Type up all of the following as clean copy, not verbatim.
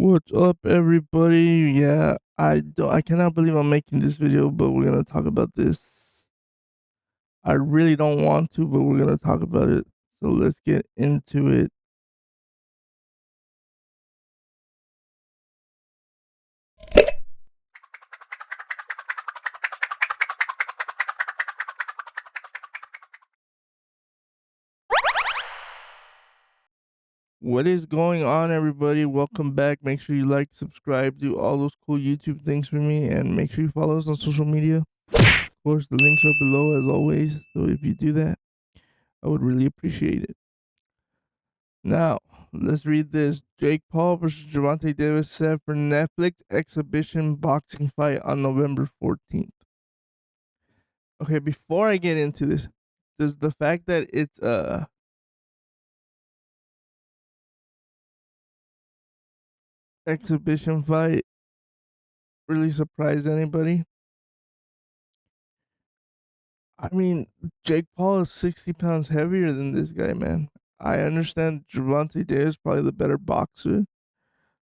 What's up, everybody? Yeah, I cannot believe I'm making this video, but we're gonna talk about this. I really don't want to, but we're gonna talk about it. So let's get into it. What is going on, everybody? Welcome back. Make sure you like, subscribe, do all those cool YouTube things for me, and make sure you follow us on social media. Of course, the links are below as always. So if you do that, I would really appreciate it. Now, let's read this. Jake Paul versus Gervonta Davis set for Netflix exhibition boxing fight on November 14th. Okay, before I get into this, does the fact that it's a exhibition fight really surprise anybody? I mean, Jake Paul is 60 pounds heavier than this guy, man. I understand Gervonta Davis is probably the better boxer,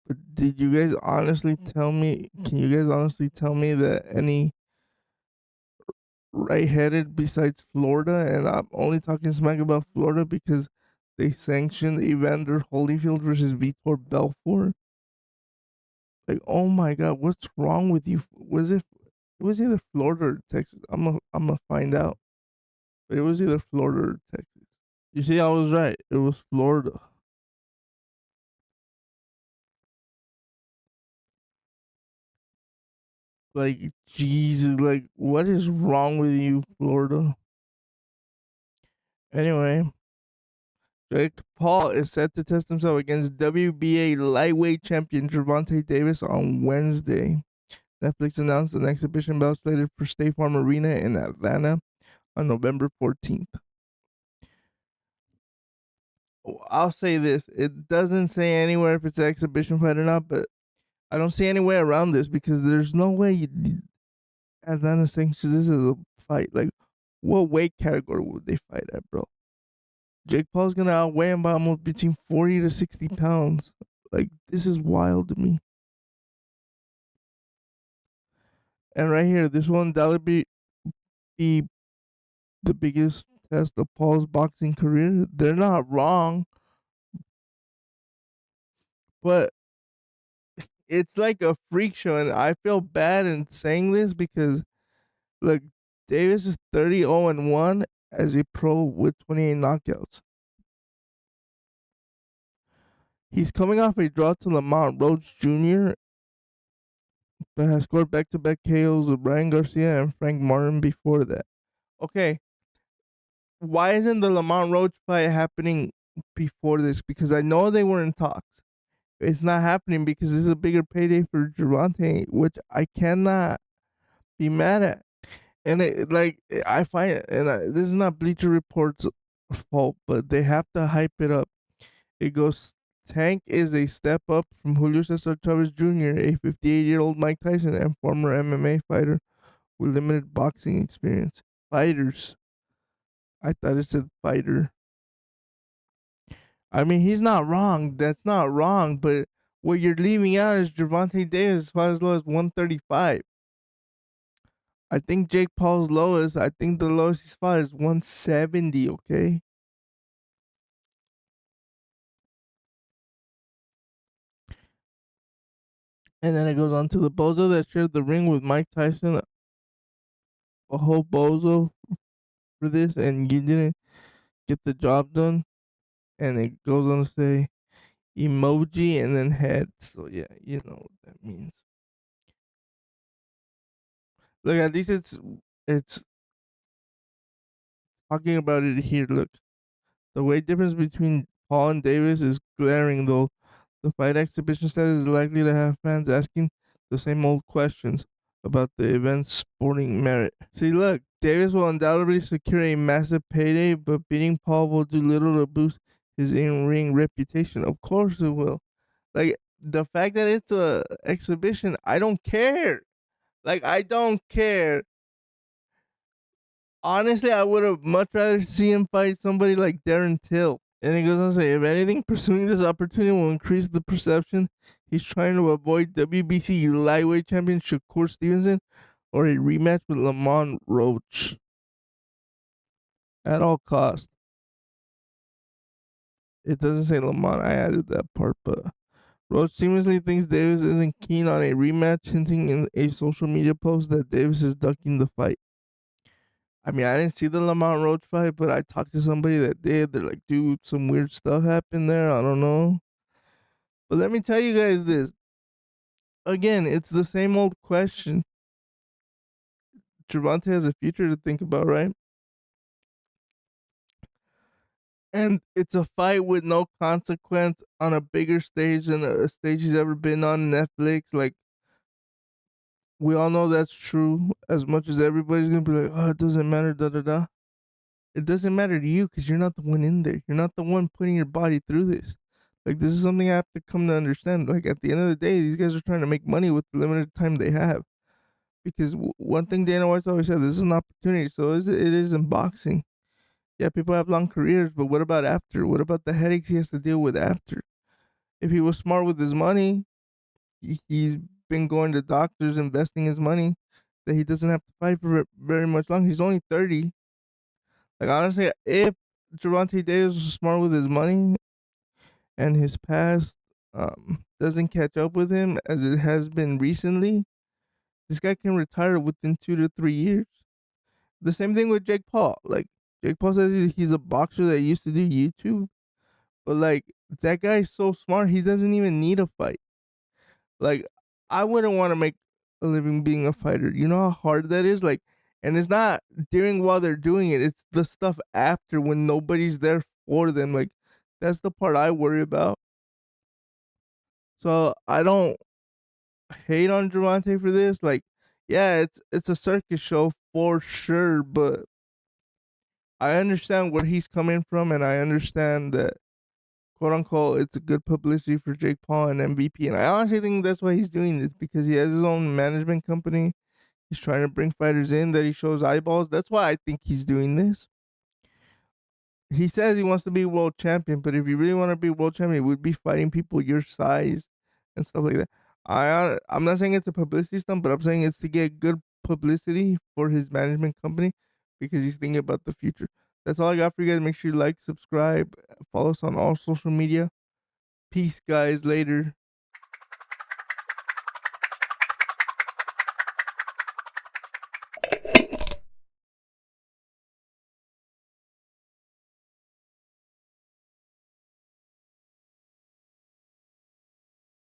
but did you guys honestly tell me? Can you guys honestly tell me that any right-headed besides Florida, and I'm only talking smack about Florida because they sanctioned Evander Holyfield versus Vitor Belfort? Like, oh my god, what's wrong with you? It was either Florida or Texas. I'm gonna find out. But it was either Florida or Texas. You see, I was right. It was Florida. Like, Jesus, like, what is wrong with you, Florida? Anyway, Jake Paul is set to test himself against WBA lightweight champion Gervonta Davis on Wednesday. Netflix announced an exhibition bout slated for State Farm Arena in Atlanta on November 14th. I'll say this. It doesn't say anywhere if it's an exhibition fight or not, but I don't see any way around this because there's no way Atlanta thinks this is a fight. Like, what weight category would they fight at, bro? Jake Paul's gonna outweigh him by almost between 40 to 60 pounds. Like, this is wild to me. And right here, this will undoubtedly be the biggest test of Paul's boxing career. They're not wrong, but it's like a freak show, and I feel bad in saying this because look, Davis is 30-0-1 as a pro with 28 knockouts. He's coming off a draw to Lamont Roach Jr., but has scored back-to-back KOs of Brian Garcia and Frank Martin before that. Okay, why isn't the Lamont Roach fight happening before this? Because I know they were in talks. It's not happening because this is a bigger payday for Gervonta, which I cannot be mad at. And I find it, and this is not Bleacher Report's fault, but they have to hype it up. It goes, Tank is a step up from Julio Cesar Chavez Jr., a 58-year-old Mike Tyson and former MMA fighter with limited boxing experience. Fighters. I thought it said fighter. I mean, he's not wrong. That's not wrong, but what you're leaving out is Gervonta Davis fought as low as 135. I think Jake Paul's lowest, I think the lowest he's fought is 170, okay? And then it goes on to the bozo that shared the ring with Mike Tyson. A whole bozo for this, and you didn't get the job done. And it goes on to say emoji and then head. So yeah, you know what that means. Look, at least it's talking about it here. Look, the weight difference between Paul and Davis is glaring, though. The fight exhibition status is likely to have fans asking the same old questions about the event's sporting merit. See, look, Davis will undoubtedly secure a massive payday, but beating Paul will do little to boost his in-ring reputation. Of course it will. Like, the fact that it's a exhibition, I don't care. Like, I don't care. Honestly, I would have much rather see him fight somebody like Darren Till. And he goes on to say, if anything, pursuing this opportunity will increase the perception he's trying to avoid WBC lightweight champion Shakur Stevenson or a rematch with Lamont Roach at all costs. It doesn't say Lamont. I added that part, but Roach seemingly thinks Davis isn't keen on a rematch, hinting in a social media post that Davis is ducking the fight. I mean, I didn't see the Lamont Roach fight, but I talked to somebody that did. They're like, dude, some weird stuff happened there. I don't know. But let me tell you guys this. Again, it's the same old question. Gervonta has a future to think about, right? And it's a fight with no consequence on a bigger stage than a stage he's ever been on Netflix. Like, we all know that's true. As much as everybody's gonna be like, oh, it doesn't matter, da da da. It doesn't matter to you because you're not the one in there. You're not the one putting your body through this. Like, this is something I have to come to understand. Like, at the end of the day, these guys are trying to make money with the limited time they have. Because one thing Dana White's always said, this is an opportunity. So it is in boxing. Yeah, people have long careers, but what about after? What about the headaches he has to deal with after? If he was smart with his money, he's been going to doctors, investing his money, that he doesn't have to fight for very much longer. He's only 30. Like, honestly, if Gervonta Davis was smart with his money and his past doesn't catch up with him as it has been recently, this guy can retire within 2 to 3 years. The same thing with Jake Paul. Like, Jake Paul says he's a boxer that used to do YouTube, but like, that guy's so smart, he doesn't even need a fight. Like, I wouldn't want to make a living being a fighter. You know how hard that is? Like, and it's not during while they're doing it, it's the stuff after when nobody's there for them. Like, that's the part I worry about. So I don't hate on Gervonta for this. Like, yeah, it's a circus show for sure, but I understand where he's coming from, and I understand that, quote unquote, it's a good publicity for Jake Paul and MVP. And I honestly think that's why he's doing this, because he has his own management company. He's trying to bring fighters in that he shows eyeballs. That's why I think he's doing this. He says he wants to be world champion, but if you really want to be world champion, he would be fighting people your size and stuff like that. I'm not saying it's a publicity stunt, but I'm saying it's to get good publicity for his management company because he's thinking about the future. That's all I got for you guys. Make sure you like, subscribe, follow us on all social media. Peace, guys. Later.